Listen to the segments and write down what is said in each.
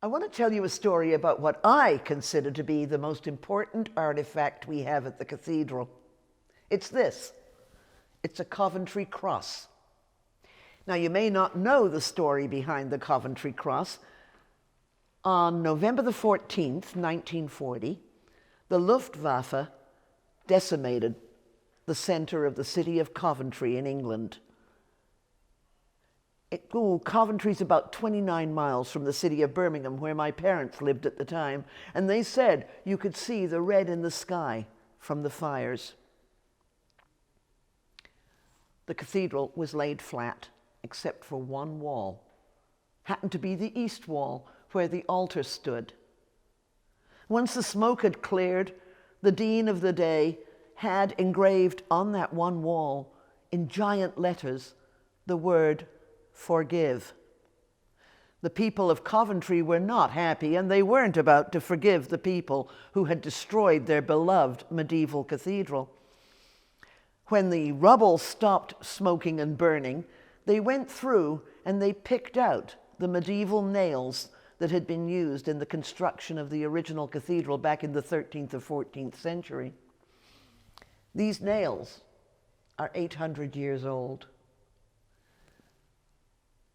I want to tell you a story about what I consider to be the most important artifact we have at the cathedral. It's this. It's a Coventry cross. Now, you may not know the story behind the Coventry cross. On November the 14th, 1940, the Luftwaffe decimated the center of the city of Coventry in England. Coventry's about 29 miles from the city of Birmingham, where my parents lived at the time, and they said you could see the red in the sky from the fires. The cathedral was laid flat, except for one wall. Happened to be the east wall, where the altar stood. Once the smoke had cleared, the dean of the day had engraved on that one wall, in giant letters, the word "forgive." The people of Coventry were not happy, and they weren't about to forgive the people who had destroyed their beloved medieval cathedral. When the rubble stopped smoking and burning, they went through and they picked out the medieval nails that had been used in the construction of the original cathedral back in the 13th or 14th century. These nails are 800 years old.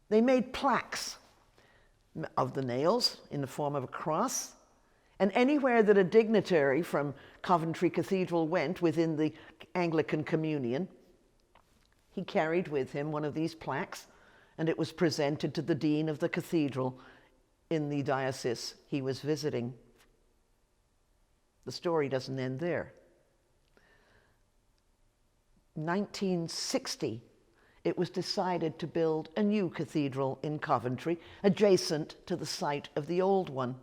They made plaques of the nails in the form of a cross, and anywhere that a dignitary from Coventry Cathedral went within the Anglican Communion, he carried with him one of these plaques, and it was presented to the dean of the cathedral in the diocese he was visiting. The story doesn't end there. 1960, it was decided to build a new cathedral in Coventry, adjacent to the site of the old one.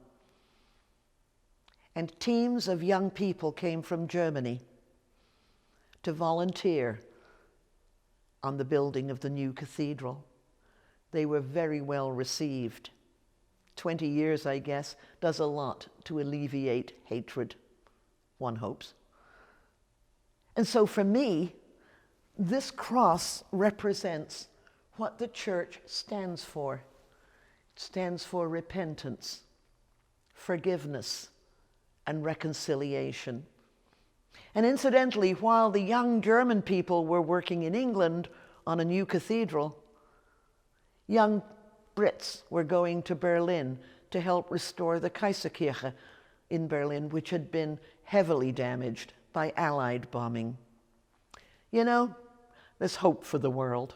And teams of young people came from Germany to volunteer on the building of the new cathedral. They were very well received. 20 years, I guess, does a lot to alleviate hatred, one hopes. And so for me, this cross represents what the church stands for. It stands for repentance, forgiveness, and reconciliation. And incidentally, while the young German people were working in England on a new cathedral, young Brits were going to Berlin to help restore the Kaiserkirche in Berlin, which had been heavily damaged by Allied bombing. You know, there's hope for the world.